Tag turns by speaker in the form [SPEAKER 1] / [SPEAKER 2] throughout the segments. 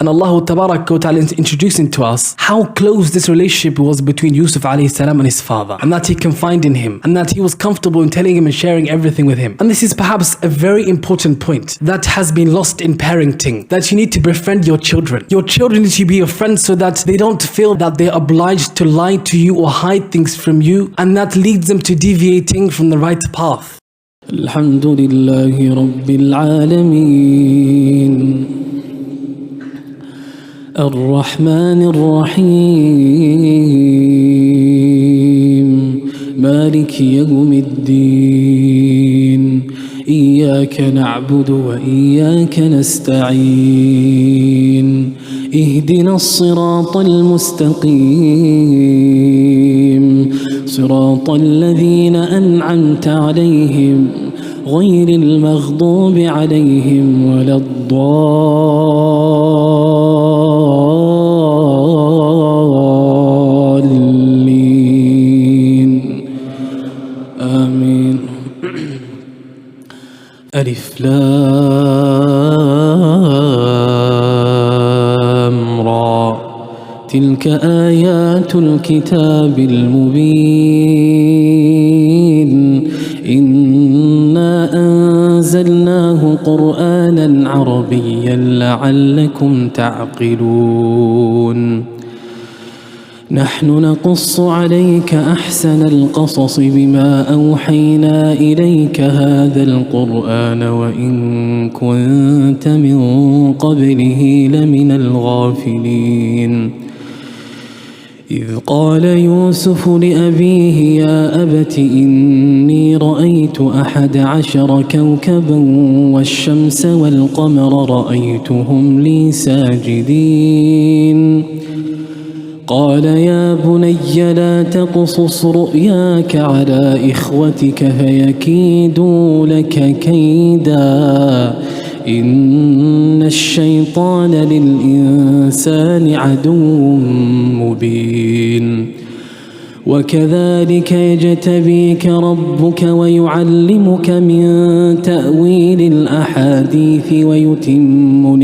[SPEAKER 1] And Allah Tabarak wa Ta'ala is introducing to us how close this relationship was between Yusuf alayhi salam and his father, and that he confided in him, and that he was comfortable in telling him and sharing everything with him. And this is perhaps a very important point that has been lost in parenting, that you need to befriend your children. Your children need to be your friends so that they don't feel that they're obliged to lie to you or hide things from you, and that leads them to deviating from the right path.
[SPEAKER 2] Alhamdulillahi Rabbil Alameen الرحمن الرحيم مالك يوم الدين إياك نعبد وإياك نستعين اهدنا الصراط المستقيم صراط الذين أنعمت عليهم غير المغضوب عليهم ولا الضالين آمين. ألف لام را تلك آيات الكتاب المبين إنا أنزلناه قرآنا عربيا لعلكم تعقلون نحن نقص عليك أحسن القصص بما أوحينا إليك هذا القرآن وإن كنت من قبله لمن الغافلين إذ قال يوسف لأبيه يا أبت إني رأيت 11 كوكبا والشمس والقمر رأيتهم لي ساجدين قال يا بني لا تقصص رؤياك على إخوتك فيكيدوا لك كيدا إن الشيطان للإنسان عدو مبين وكذلك يجتبيك ربك ويعلمك من تأويل الأحاديث ويتم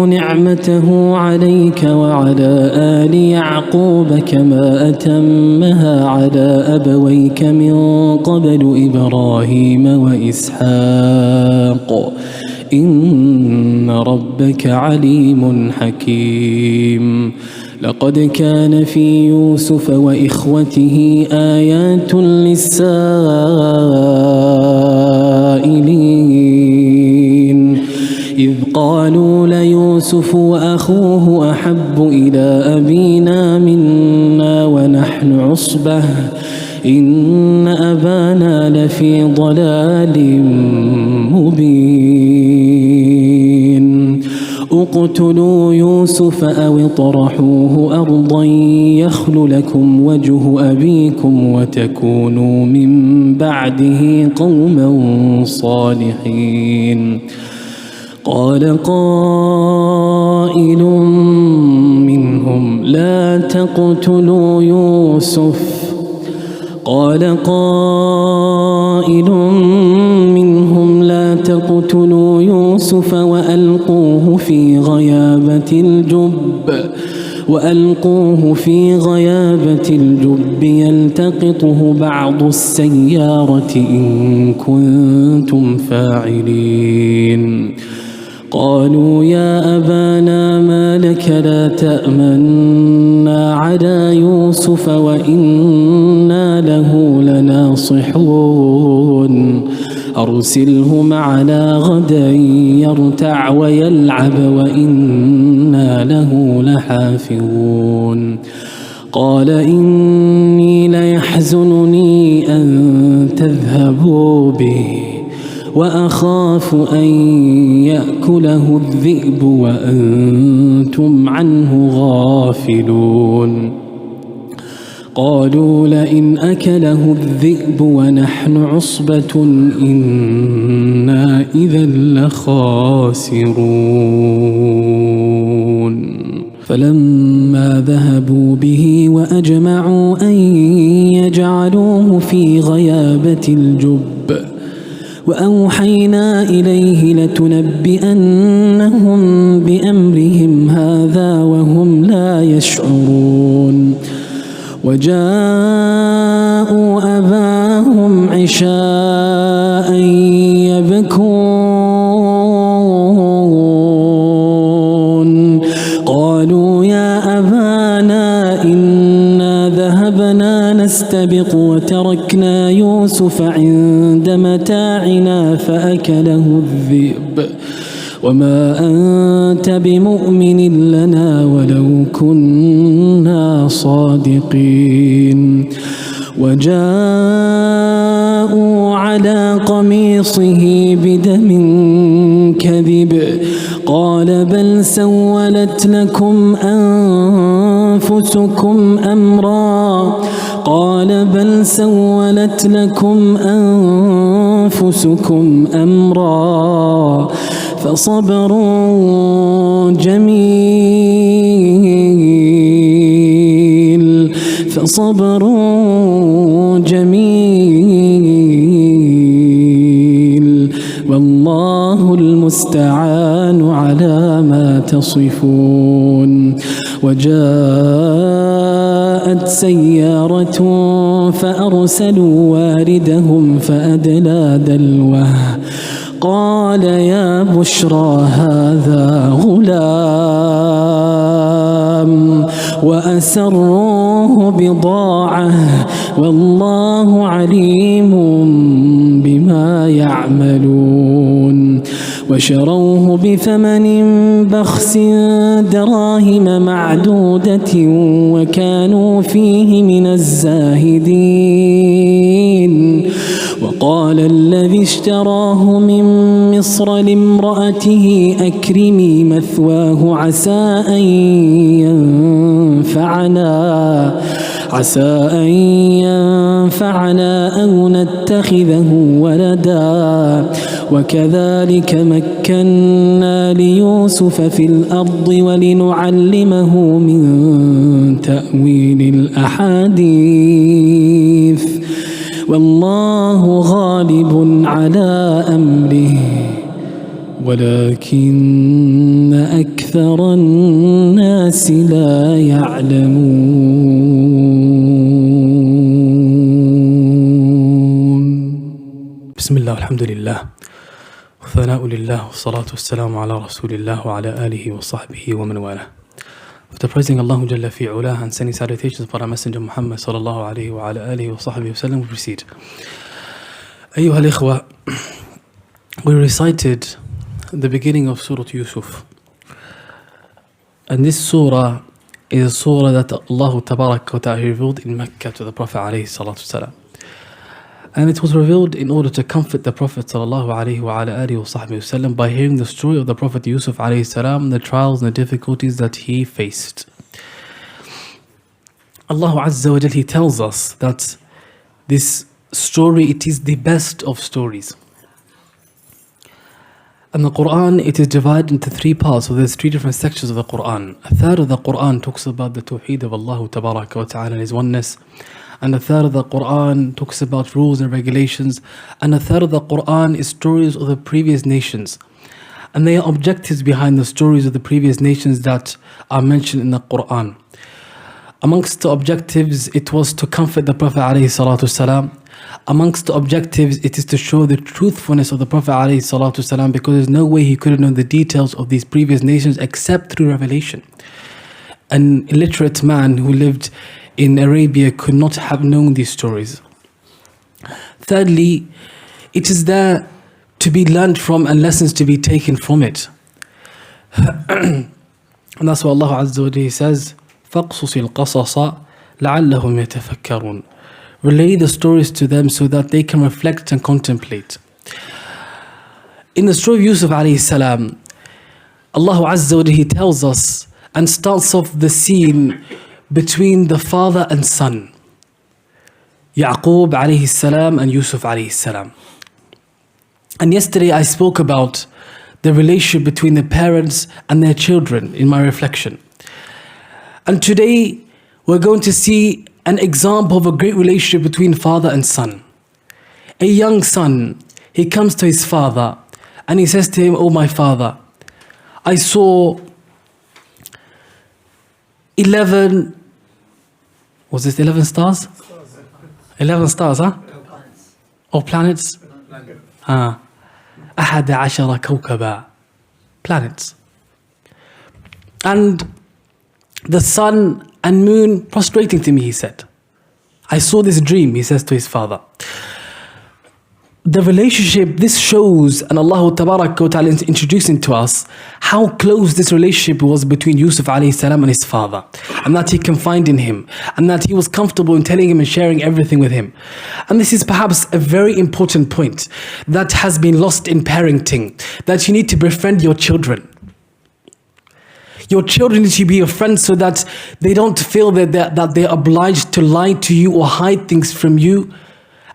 [SPEAKER 2] نعمته عليك وعلى آل يعقوب كما أتمها على أبويك من قبل إبراهيم وإسحاق إن ربك عليم حكيم لقد كان في يوسف وإخوته آيات للسائلين إذ قالوا ليوسف وأخوه أحب إلى أبينا منا ونحن عصبة إن أبانا لفي ضلال مبين اقتلوا يوسف أو اطرحوه أرضا يخل لكم وجه أبيكم وتكونوا من بعده قوما صالحين قال قائل منهم لا تقتلوا يوسف وألقوه في غيابة الجب يلتقطه بعض السيارة إن كنتم فاعلين قالوا يا أبانا ما لك لا تأمنا على يوسف وإنا له لناصحون أرسله معنا غدا يرتع ويلعب وإنا له لحافظون قال إني ليحزنني أن تذهبوا به وأخاف أن يأكله الذئب وأنتم عنه غافلون قالوا لئن أكله الذئب ونحن عصبة إنا إذا لخاسرون فلما ذهبوا به وأجمعوا أن يجعلوه في غيابة الجب وأوحينا إليه لتنبئنهم بأمرهم هذا وهم لا يشعرون وجاءوا أباهم عشاء يبكون قالوا يا أبانا إنا ذهبنا نستبق وتركنا يوسف عند متاعنا فأكله الذئب وما أنت بمؤمن لنا ولو كنا صادقين وجاءوا على قميصه بدم كذب قال بل سولت لكم أنفسكم أمرا فصبر جميل والله المستعان على ما تصفون وجاءت سيارة فأرسلوا واردهم فأدلى دلوه قال يا بشرى هذا غلام وأسروه بضاعة والله عليم بما يعملون وشروه بثمن بخس دراهم معدودة وكانوا فيه من الزاهدين وقال الذي اشتراه من مصر لامرأته أكرمي مثواه عسى أن ينفعنا أو نتخذه ولدا وكذلك مكنا ليوسف في الأرض ولنعلمه من تأويل الأحاديث والله غالب على أمره ولكن أكثر الناس لا يعلمون.
[SPEAKER 1] بسم الله والحمد لله والثناء لله والصلاة والسلام على رسول الله وعلى آله وصحبه ومن والاه. After praising Allah Jalla fi Ulah and sending salutations for our Messenger Muhammad sallallahu alayhi wa ala alihi wa sahbihi wa sallam, we proceed. أيها الإخوة, we recited the beginning of Surat Yusuf. And this surah is a surah that Allah Tabarak wa Ta'ala revealed in Mecca to the Prophet alayhi salatu salam. And it was revealed in order to comfort the Prophet sallallahu alayhi wa ala alihi wa sahbihi wa sallam by hearing the story of the Prophet Yusuf alayhi salam, the trials and the difficulties that he faced. Allah Azza wa Jal, He tells us that this story, it is the best of stories. And the Quran, it is divided into three parts, so there's three different sections of the Quran. A third of the Quran talks about the Tawheed of Allah Tabaraka wa Ta'ala and His oneness. And a third of the Quran talks about rules and regulations. And a third of the Quran is stories of the previous nations. And there are objectives behind the stories of the previous nations that are mentioned in the Quran. Amongst the objectives, it was to comfort the Prophet ﷺ. Amongst the objectives, it is to show the truthfulness of the Prophet ﷺ, because there's no way he could have known the details of these previous nations except through revelation. An illiterate man who lived in Arabia could not have known these stories. Thirdly, it is there to be learned from and lessons to be taken from it. And that's what Allah Azza wa Jalla says, فَقْصُصِ الْقَصَصَ لَعَلَّهُمْ يَتَفَكَّرُونَ. Relay the stories to them so that they can reflect and contemplate. In the story of Yusuf alayhi salam, Allah Azza wa Jalla, He tells us and starts off the scene between the father and son, Yaqub alayhi salam and Yusuf alayhi salam. And yesterday I spoke about the relationship between the parents and their children in my reflection. And today we're going to see an example of a great relationship between father and son. A young son, he comes to his father and he says to him, "Oh my father, I saw 11, was this 11 stars? 11 stars, huh? Or planets? أحد عشر كوكبا, planets. And the sun and moon prostrating to me," he said. "I saw this dream," he says to his father. The relationship, this shows, and Allah Tabaraka wa Ta'ala is introducing to us how close this relationship was between Yusuf alayhi salam and his father, and that he confided in him, and that he was comfortable in telling him and sharing everything with him. And this is perhaps a very important point that has been lost in parenting, that you need to befriend your children. Your children need to be your friends so that they don't feel that they're obliged to lie to you or hide things from you,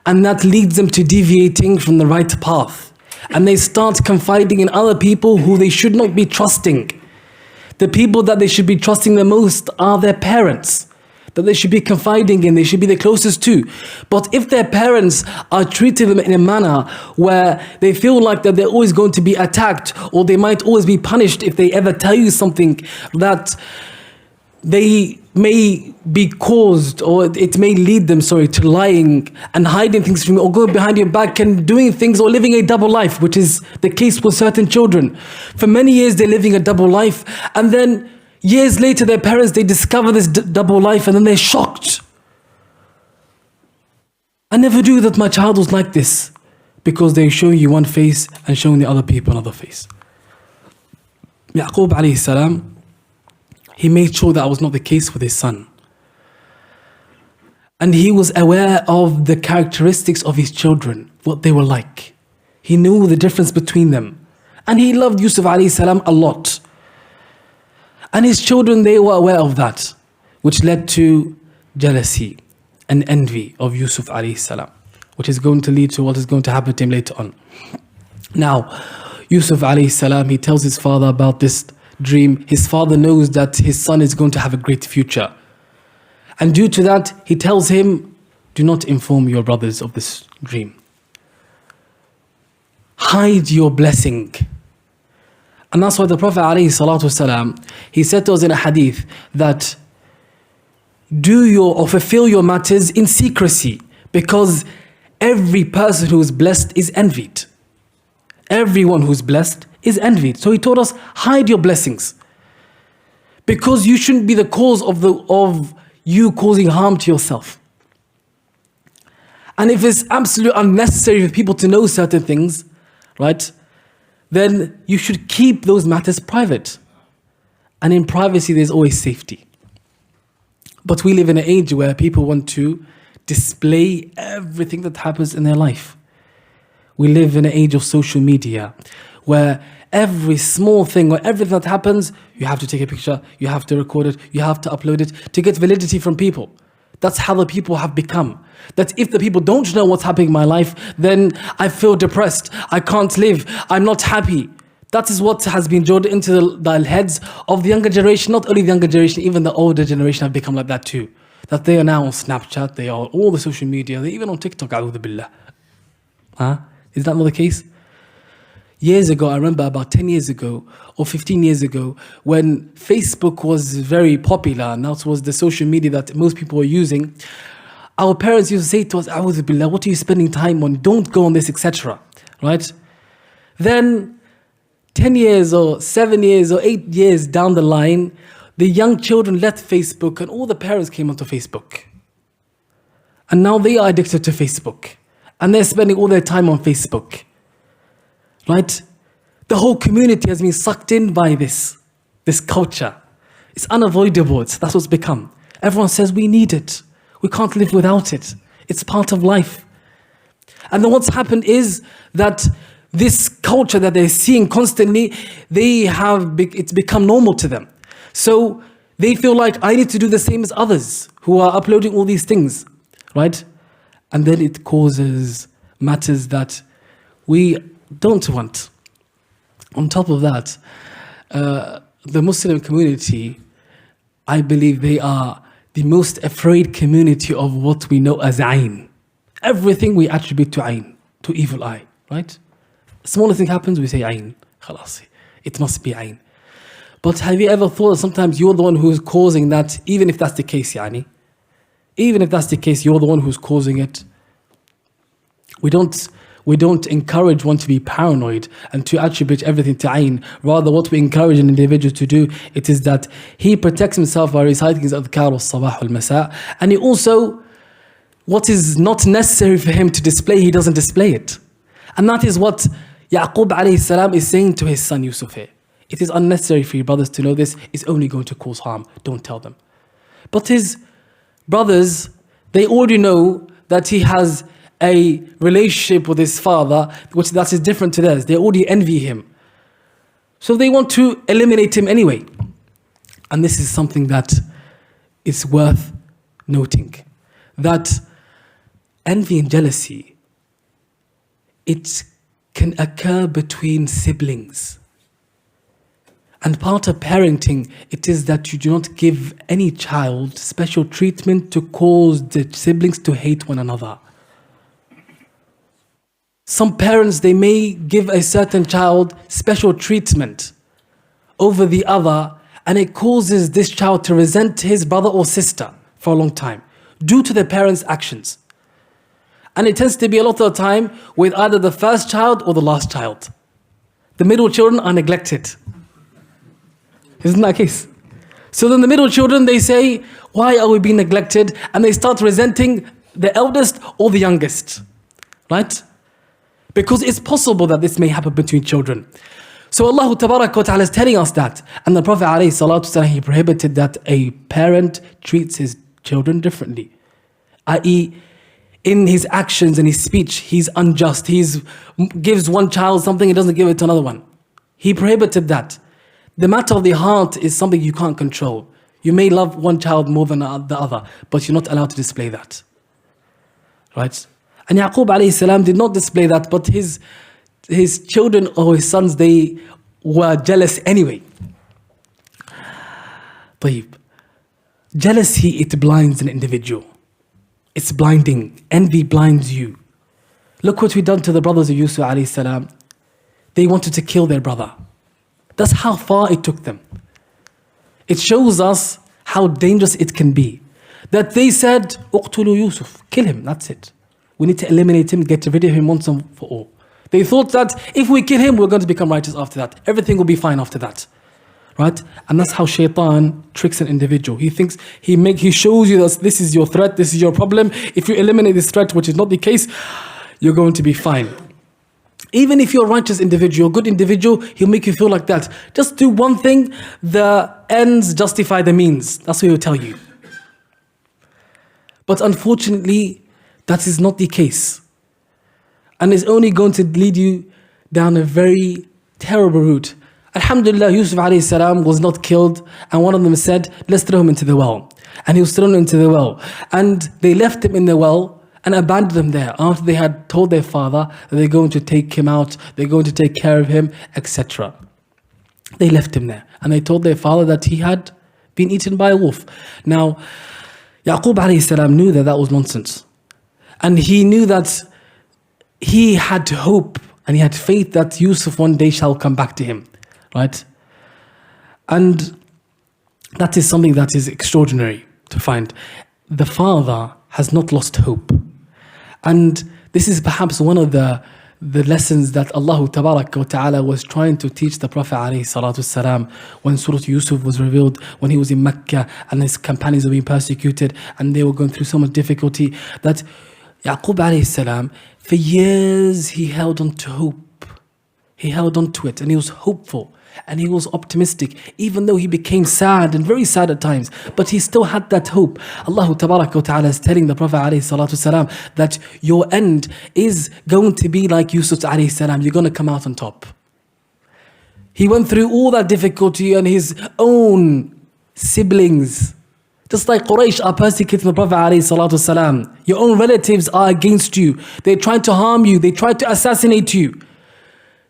[SPEAKER 1] and that leads them to deviating from the right path. And they start confiding in other people who they should not be trusting. The people that they should be trusting the most are their parents, that they should be confiding in, they should be the closest to. But if their parents are treating them in a manner where they feel like that they're always going to be attacked, or they might always be punished if they ever tell you something that they may be caused, or it may lead them, to lying and hiding things from you, or going behind your back and doing things, or living a double life, which is the case with certain children. For many years they're living a double life, and then years later their parents, they discover this double life, and then they're shocked. "I never knew that my child was like this," because they're showing you one face and showing the other people another face. Yaqub alayhi salam, he made sure that was not the case with his son. And he was aware of the characteristics of his children, what they were like. He knew the difference between them. And he loved Yusuf alayhi salam a lot. And his children, they were aware of that, which led to jealousy and envy of Yusuf alayhi salam, which is going to lead to what is going to happen to him later on. Now, Yusuf alayhi salam, he tells his father about this dream. His father knows that his son is going to have a great future. And due to that, he tells him, "Do not inform your brothers of this dream. Hide your blessing." And that's why the Prophet ﷺ, he said to us in a hadith that fulfill your matters in secrecy, because every person who is blessed is envied. Everyone who's blessed is envied. So he told us, hide your blessings, because you shouldn't be the cause of you causing harm to yourself. And if it's absolutely unnecessary for people to know certain things, right, then you should keep those matters private. And in privacy, there's always safety. But we live in an age where people want to display everything that happens in their life. We live in an age of social media, where every small thing or everything that happens, you have to take a picture, you have to record it, you have to upload it to get validity from people. That's how the people have become. That if the people don't know what's happening in my life, then I feel depressed, I can't live, I'm not happy. That is what has been drilled into the heads of the younger generation. Not only the younger generation, even the older generation have become like that too. That they are now on Snapchat, they are on all the social media, they're even on TikTok, a'udhu billah. Is that not the case? Years ago, I remember about 10 years ago or 15 years ago, when Facebook was very popular and that was the social media that most people were using, our parents used to say to us, a'udhu billah, what are you spending time on? Don't go on this, etc. Right? Then 10 years or 7 years or 8 years down the line, the young children left Facebook and all the parents came onto Facebook. And now they are addicted to Facebook. And they're spending all their time on Facebook. Right? The whole community has been sucked in by this culture. It's unavoidable. That's what's become. Everyone says we need it. We can't live without it. It's part of life. And then what's happened is that this culture that they're seeing constantly, it's become normal to them. So they feel like I need to do the same as others who are uploading all these things. Right? And then it causes matters that we don't want. On top of that, the Muslim community, I believe they are the most afraid community of what we know as Ayn. Everything we attribute to Ayn, to evil eye. right? Smallest thing happens, we say ayn. Khalas. It must be ayn. But have you ever thought that sometimes you're the one who's causing that, even if that's the case, yani? Even if that's the case, you're the one who's causing it. We don't encourage one to be paranoid and to attribute everything to ayn. Rather, what we encourage an individual to do, it is that he protects himself by reciting his adhkar al-sabah wal-masa, and he also, what is not necessary for him to display, he doesn't display it. And that is what Yaqub alayhi salam is saying to his son Yusuf here. It is unnecessary for your brothers to know this. It's only going to cause harm. Don't tell them. But his brothers, they already know that he has a relationship with his father, which that is different to theirs. They already envy him. So they want to eliminate him anyway. And this is something that is worth noting. That envy and jealousy, it can occur between siblings. And part of parenting, it is that you do not give any child special treatment to cause the siblings to hate one another. Some parents, they may give a certain child special treatment over the other, and it causes this child to resent his brother or sister for a long time, due to the parents' actions. And it tends to be a lot of the time with either the first child or the last child. The middle children are neglected. Isn't that the case? So then the middle children, they say, why are we being neglected? And they start resenting the eldest or the youngest. Right? Because it's possible that this may happen between children. So Allah Tabarak wa Ta'ala is telling us that. And the Prophet alayhi salatu wasalam, he prohibited that a parent treats his children differently. I.e., in his actions and his speech, he's unjust. He gives one child something, he doesn't give it to another one. He prohibited that. The matter of the heart is something you can't control. You may love one child more than the other, but you're not allowed to display that. Right? And Yaqub alayhi salam did not display that, but his children or his sons, they were jealous anyway. طيب. Jealousy, it blinds an individual. It's blinding. Envy blinds you. Look what we've done to the brothers of Yusuf alayhi salam. They wanted to kill their brother. That's how far it took them. It shows us how dangerous it can be. That they said, "Uqtulu Yusuf, kill him, that's it. We need to eliminate him, get rid of him once and for all." They thought that if we kill him, we're going to become righteous after that. Everything will be fine after that. Right? And that's how shaitan tricks an individual. He thinks, he shows you that this is your threat, this is your problem. If you eliminate this threat, which is not the case, you're going to be fine. Even if you're a righteous individual, good individual, he'll make you feel like that. Just do one thing, the ends justify the means. That's what he'll tell you. But unfortunately, that is not the case. And it's only going to lead you down a very terrible route. Alhamdulillah, Yusuf alayhi salam was not killed, and one of them said, let's throw him into the well. And he was thrown into the well. And they left him in the well and abandoned him there after they had told their father that they're going to take him out, they're going to take care of him, etc. They left him there. And they told their father that he had been eaten by a wolf. Now, Yaqub alayhi salam knew that that was nonsense. And he knew that he had hope and he had faith that Yusuf one day shall come back to him. Right? And that is something that is extraordinary to find. The father has not lost hope. And this is perhaps one of the lessons that Allah Tabarak wa Ta'ala was trying to teach the Prophet alayhi salatu salam when Surat Yusuf was revealed, when he was in Mecca and his companions were being persecuted and they were going through so much difficulty, that Yaqub alayhi salam, for years he held on to hope. He held on to it and he was hopeful. And he was optimistic, even though he became sad and very sad at times. But he still had that hope. Allah Tabarak wa Ta'ala is telling the Prophet alayhi salatu salam that your end is going to be like Yusuf alayhi salam. You're going to come out on top. He went through all that difficulty and his own siblings. Just like Quraysh are persecuting the Prophet alayhi salatu salam. Your own relatives are against you. They tried to harm you. They tried to assassinate you.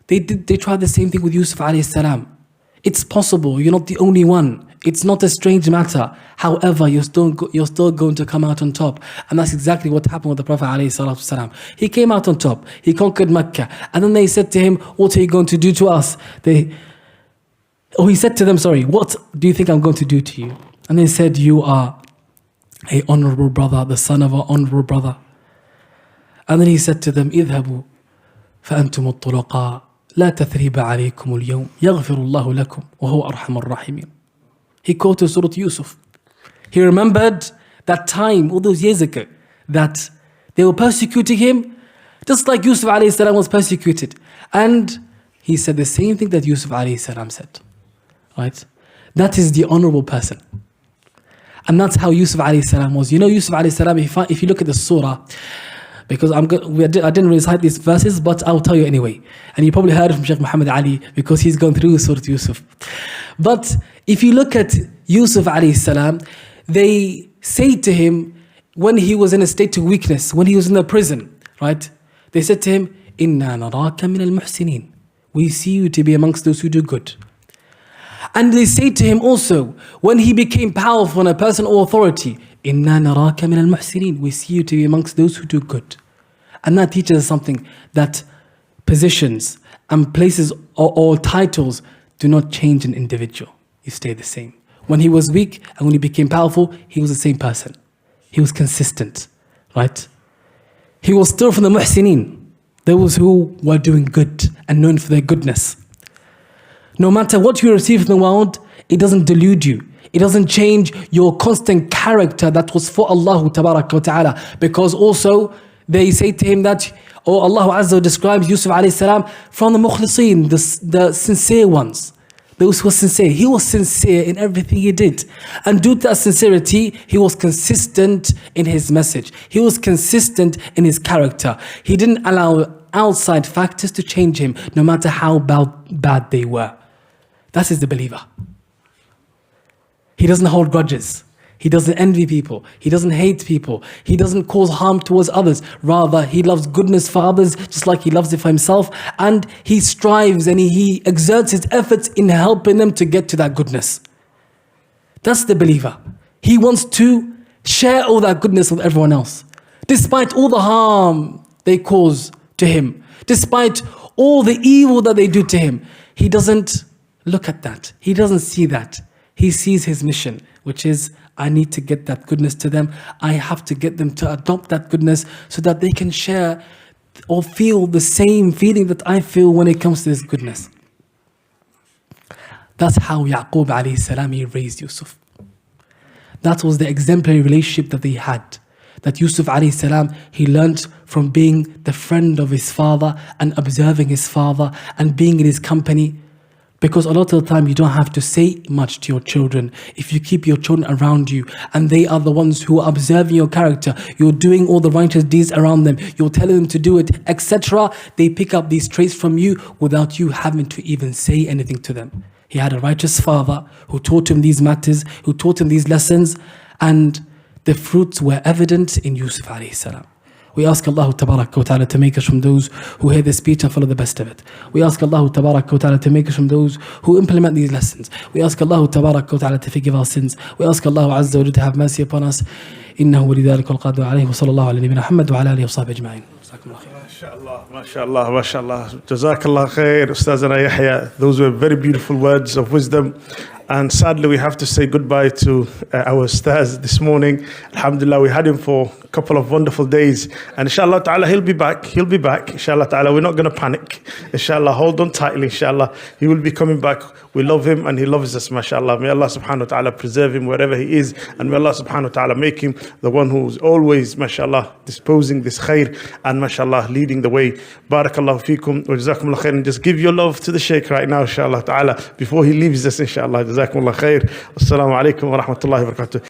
[SPEAKER 1] They tried the same thing with Yusuf alayhi salam. It's possible. You're not the only one. It's not a strange matter. However, you're still going to come out on top. And that's exactly what happened with the Prophet ﷺ. He came out on top. He conquered Mecca. And then they said to him, what are you going to do to us? He said to them, what do you think I'm going to do to you? And they said, you are an honorable brother, the son of an honorable brother. And then he said to them, اذهبوا فأنتم الطلقاء لا تثريب عليكم اليوم يغفر الله لكم وهو أرحم الراحمين. He quoted Surat Yusuf. He remembered that time, all those years ago, that they were persecuting him, just like Yusuf alayhi salam was persecuted. And he said the same thing that Yusuf alayhi salam said. Right? That is the honorable person. And that's how Yusuf alayhi salam was. You know, Yusuf alayhi salam, if you look at the surah, because I didn't recite these verses, but I'll tell you anyway. And you probably heard from Sheikh Muhammad Ali because he's gone through Surah Yusuf. But if you look at Yusuf alayhi salam, they say to him when he was in a state of weakness, when he was in the prison, right? They said to him, "Inna naraka min al-muhsinin." We see you to be amongst those who do good. And they say to him also, when he became powerful and a person or authority, "Inna naraka min al-muhsinin." We see you to be amongst those who do good. And that teaches us something, that positions and places or titles do not change an individual. You stay the same. When he was weak and when he became powerful, he was the same person. He was consistent, right? He was still from the muhsinin, those who were doing good and known for their goodness. No matter what you receive from the world, it doesn't delude you. It doesn't change your constant character that was for Allah tabaraka wa ta'ala. Because also they say to him that, Allah Azza wa describes Yusuf alayhi salam from the mukhlisin, the sincere ones. Those who were sincere. He was sincere in everything he did. And due to that sincerity, he was consistent in his message. He was consistent in his character. He didn't allow outside factors to change him, no matter how bad they were. That is the believer. He doesn't hold grudges. He doesn't envy people. He doesn't hate people. He doesn't cause harm towards others. Rather, he loves goodness for others just like he loves it for himself. And he strives and he exerts his efforts in helping them to get to that goodness. That's the believer. He wants to share all that goodness with everyone else. Despite all the harm they cause to him. Despite all the evil that they do to him. He doesn't look at that. He doesn't see that. He sees his mission, which is, I need to get that goodness to them. I have to get them to adopt that goodness so that they can share or feel the same feeling that I feel when it comes to this goodness. That's how Yaqub alayhi salam, he raised Yusuf. That was the exemplary relationship that they had. That Yusuf alayhi salam, he learnt from being the friend of his father and observing his father and being in his company. Because a lot of the time you don't have to say much to your children. If you keep your children around you and they are the ones who are observing your character, you're doing all the righteous deeds around them, you're telling them to do it, etc. They pick up these traits from you without you having to even say anything to them. He had a righteous father who taught him these matters, who taught him these lessons, and the fruits were evident in Yusuf alayhi salam. We ask Allah Tabaraka wa Ta'ala to make us from those who hear this speech and follow the best of it. We ask Allah Tabaraka wa Ta'ala to make us from those who implement these lessons. We ask Allah Tabaraka wa Ta'ala to forgive our sins. We ask Allah Azza wa Jalla to have mercy upon us. إنه ولذلك القادر عليه وصلى الله على نبينا محمد وعلى آله وصحبه أجمعين.
[SPEAKER 3] MashaAllah, MashaAllah. Jazakallah khair, Ustadh Yahya. Those were very beautiful words of wisdom. And sadly, we have to say goodbye to our Ustadh this morning. Alhamdulillah, we had him for a couple of wonderful days. And inshallah ta'ala, he'll be back. He'll be back. Inshallah ta'ala, we're not going to panic. Inshallah, hold on tightly. Inshallah, he will be coming back. We love him and he loves us, mashallah. May Allah subhanahu wa ta'ala preserve him wherever he is. And may Allah subhanahu wa ta'ala make him the one who's always, mashallah, disposing this khair and mashallah, leading the way. Barakallahu feekum wa jazakumullah khair. And just give your love to the Shaykh right now, inshallah ta'ala, before he leaves us, inshallah. Jazakumullah khair. Wassalamu alaikum wa rahmatullahi wa barakatuh.